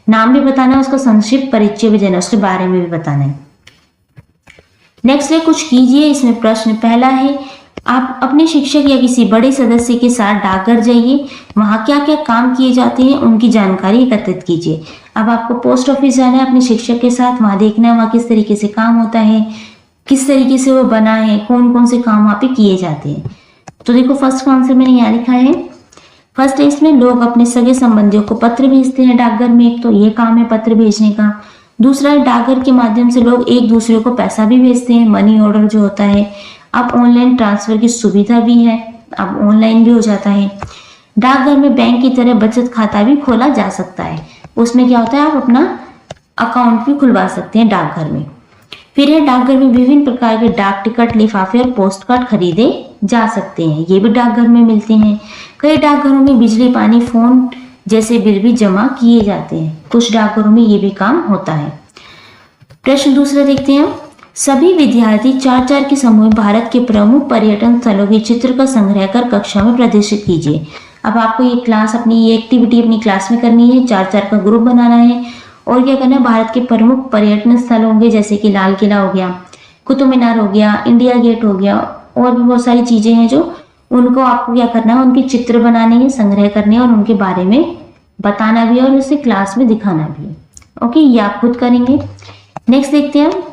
नाम भी बताना है, उसका संक्षिप्त परिचय भी देना, उसके बारे में भी बताना है। नेक्स्ट है कुछ कीजिए। इसमें प्रश्न पहला है, आप अपने शिक्षक या किसी बड़े सदस्य के साथ डाकघर जाइए, वहाँ क्या क्या काम किए जाते हैं उनकी जानकारी एकत्रित कीजिए। अब आपको पोस्ट ऑफिस जाना है अपने शिक्षक के साथ, वहाँ देखना है वहाँ किस तरीके से काम होता है, किस तरीके से वो बना है, कौन कौन से काम वहाँ पे किए जाते हैं। तो देखो फर्स्ट का आंसर मैंने यहाँ लिखा है। फर्स्ट है इसमें, लोग अपने सगे संबंधियों को पत्र भेजते हैं डाकघर में, एक तो ये काम है पत्र भेजने का। दूसरा है डाकघर के माध्यम से लोग एक दूसरे को पैसा भी भेजते हैं, मनी ऑर्डर जो होता है। अब ऑनलाइन ट्रांसफर की सुविधा भी है, अब ऑनलाइन भी हो जाता है। डाकघर में बैंक की तरह बचत खाता भी खोला जा सकता है, उसमें क्या होता है आप अपना अकाउंट भी खुलवा सकते हैं डाकघर में। फिर है डाकघर में विभिन्न प्रकार के डाक टिकट, लिफाफे और पोस्ट कार्ड खरीदे जा सकते हैं, ये भी डाकघर में मिलते हैं। कई डाकघरों में बिजली, पानी, फोन जैसे बिल भी जमा किए जाते हैं, कुछ डाकघरों में ये भी काम होता है। प्रश्न दूसरा देखते हैं, सभी विद्यार्थी 4-4 के समूह भारत के प्रमुख पर्यटन स्थलों के चित्र का संग्रह कर कक्षा में प्रदर्शित कीजिए। अब आपको ये क्लास अपनी ये एक्टिविटी अपनी क्लास में करनी है, 4-4 का ग्रुप बनाना है और क्या करना है, भारत के प्रमुख पर्यटन स्थल होंगे जैसे कि लाल किला हो गया, कुतुब मीनार हो गया, इंडिया गेट हो गया और भी बहुत सारी चीजें हैं जो उनको आपको क्या करना है, उनके चित्र बनाने हैं, संग्रह करने हैं और उनके बारे में बताना भी है और उसे क्लास में दिखाना भी है। ओके, ये आप खुद करेंगे। नेक्स्ट देखते हैं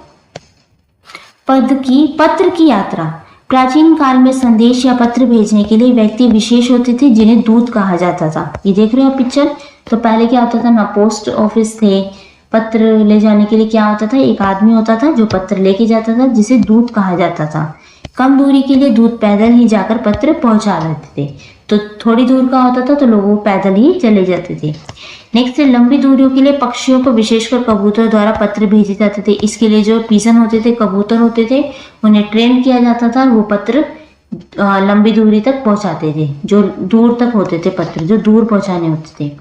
पत्र की यात्रा। प्राचीन काल में संदेश या पत्र भेजने के लिए व्यक्ति विशेष होते थे जिन्हें दूत कहा जाता था। ये देख रहे हो पिक्चर। तो पहले क्या होता था ना, पोस्ट ऑफिस थे, पत्र ले जाने के लिए क्या होता था, एक आदमी होता था जो पत्र लेके जाता था जिसे दूत कहा जाता था। कम दूरी के लिए दूत पैदल ही जाकर पत्र पहुंचा देते थे, तो थोड़ी दूर का होता था तो लोग पैदल ही चले जाते थे। नेक्स्ट है लंबी दूरियों के लिए पक्षियों को विशेषकर कबूतर द्वारा पत्र भेजे जाते थे। इसके लिए जो पिजन होते थे, कबूतर होते थे, उन्हें ट्रेन किया जाता था, वो पत्र लंबी दूरी तक पहुंचाते थे, जो दूर तक होते थे पत्र, जो दूर पहुंचाने होते थे।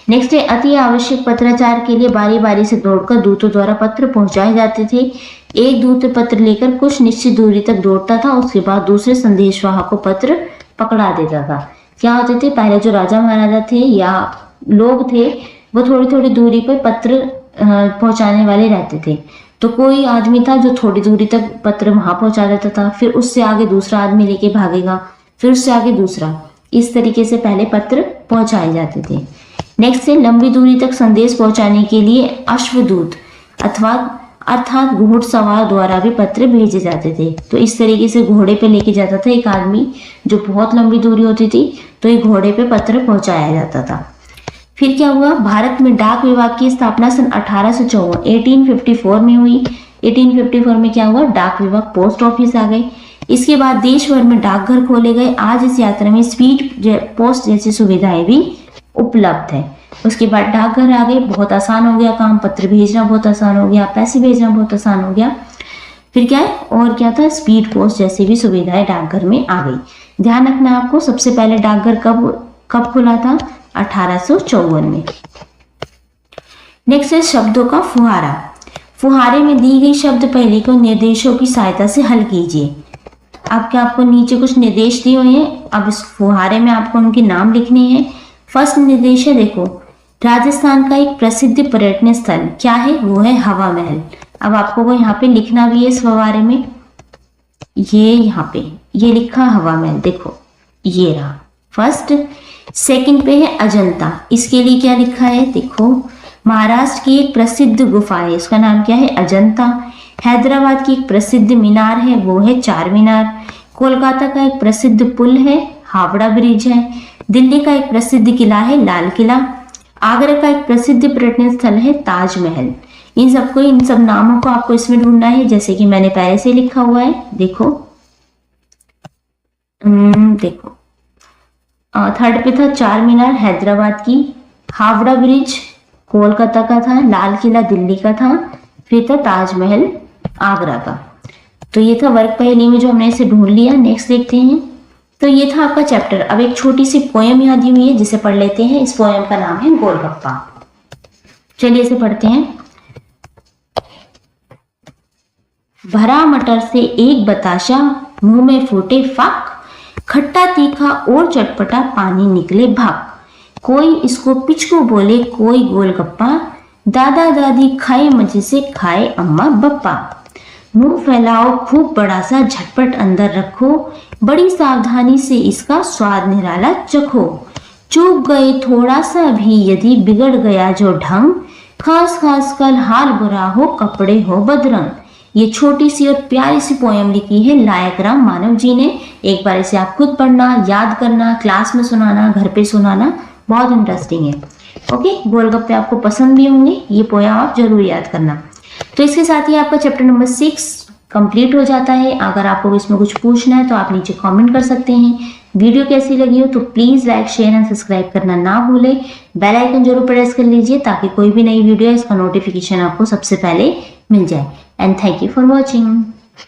नेक्स्ट है अति आवश्यक पत्राचार के लिए बारी बारी से दौड़कर दूतों द्वारा पत्र पहुंचाए जाते थे। एक दूत पत्र लेकर कुछ निश्चित दूरी तक दौड़ता था, उसके बाद दूसरे संदेशवाहक को पत्र पकड़ा देता था। क्या होते थे, पहले जो राजा महाराजा थे या लोग थे वो थोड़ी थोड़ी दूरी पर पत्र पहुंचाने वाले रहते थे। तो कोई आदमी था जो थोड़ी दूरी तक पत्र वहां पहुंचा देता था, फिर उससे आगे दूसरा आदमी लेके भागेगा, फिर उससे आगे दूसरा, इस तरीके से पहले पत्र पहुंचाए जाते थे। नेक्स्ट है लंबी दूरी तक संदेश पहुंचाने के लिए अश्वदूत अर्थात घुड़सवार द्वारा भी पत्र भेजे जाते थे। तो इस तरीके से घोड़े पे लेके जाता था एक आदमी, जो बहुत लंबी दूरी होती थी तो ये घोड़े पे पत्र पहुंचाया जाता था। फिर क्या हुआ, भारत में डाक विभाग की स्थापना सन 1854 में हुई। 1854 में क्या हुआ, डाक विभाग पोस्ट ऑफिस आ गए। इसके बाद देश भर में डाकघर खोले गए। आज इस यात्रा में स्पीड पोस्ट जैसी सुविधाएं भी उपलब्ध है। उसके बाद डाकघर आ गए, बहुत आसान हो गया काम, पत्र भेजना बहुत आसान हो गया, पैसे भेजना बहुत आसान हो गया। फिर क्या है, और क्या था, स्पीड पोस्ट जैसी भी सुविधाएं डाकघर में आ गई। ध्यान रखना आपको, सबसे पहले डाकघर कब खुला था, 1854 में। नेक्स्ट है शब्दों का फुहारा। फुहारे में दी गई शब्द पहले को निर्देशों की सहायता से हल कीजिए। आपको नीचे कुछ निर्देश दिए हुए हैं, अब इस फुहारे में आपको उनके नाम लिखने हैं। फर्स्ट निर्देश है, देखो, राजस्थान का एक प्रसिद्ध पर्यटन स्थल क्या है, वो है हवा महल। अब आपको वो यहाँ पे लिखना भी है इस फुहारे में, ये यहाँ पे ये लिखा हवा महल, देखो ये रहा फर्स्ट। सेकंड पे है अजंता, इसके लिए क्या लिखा है, देखो महाराष्ट्र की एक प्रसिद्ध गुफा है, उसका नाम क्या है, अजंता। हैदराबाद की एक प्रसिद्ध मीनार है, वो है चार मीनार। कोलकाता का एक प्रसिद्ध पुल है, हावड़ा ब्रिज है। दिल्ली का एक प्रसिद्ध किला है, लाल किला। आगरा का एक प्रसिद्ध पर्यटन स्थल है, ताजमहल। इन सब नामों को आपको इसमें ढूंढना है, जैसे कि मैंने पहले से लिखा हुआ है, देखो देखो थर्ड पे था चार मीनार हैदराबाद की, हावड़ा ब्रिज कोलकाता का था, लाल किला दिल्ली का था, फिर था ताजमहल आगरा का। तो ये था वर्क पहेली में जो हमने इसे ढूंढ लिया। नेक्स्ट देखते हैं, तो ये था आपका चैप्टर। अब एक छोटी सी पोएम यहाँ दी हुई है जिसे पढ़ लेते हैं। इस पोएम का नाम है गोलगप्पा। चलिए इसे पढ़ते हैं। भरा मटर से एक बताशा, मुंह में फूटे फाक, खट्टा तीखा और चटपटा पानी निकले भाग। कोई इसको पिचको बोले कोई गोलगप्पा, दादा दादी खाए मजे से खाए अम्मा बप्पा। मुंह फैलाओ खूब बड़ा सा, झटपट अंदर रखो, बड़ी सावधानी से इसका स्वाद निराला चखो। चूक गए थोड़ा सा भी यदि बिगड़ गया जो ढंग, खास खास कल हाल बुरा हो कपड़े हो बदरंग। ये छोटी सी और प्यारी सी पोएम लिखी है लायक राम मानव जी ने। एक बार इसे आप खुद पढ़ना, याद करना, क्लास में सुनाना, घर पे सुनाना, बहुत इंटरेस्टिंग है। ओके, गोलगप्पे आपको पसंद भी होंगे, ये पोएम आप जरूर याद करना। तो इसके साथ ही आपका चैप्टर नंबर 6 कंप्लीट हो जाता है। अगर आपको इसमें कुछ पूछना है तो आप नीचे कमेंट कर सकते हैं। वीडियो कैसी लगी हो तो please like share and subscribe करना ना भूलें। बेल आइकन जरूर प्रेस कर लीजिए ताकि कोई भी नई वीडियो है इसका नोटिफिकेशन आपको सबसे पहले मिल जाए। And thank you for watching.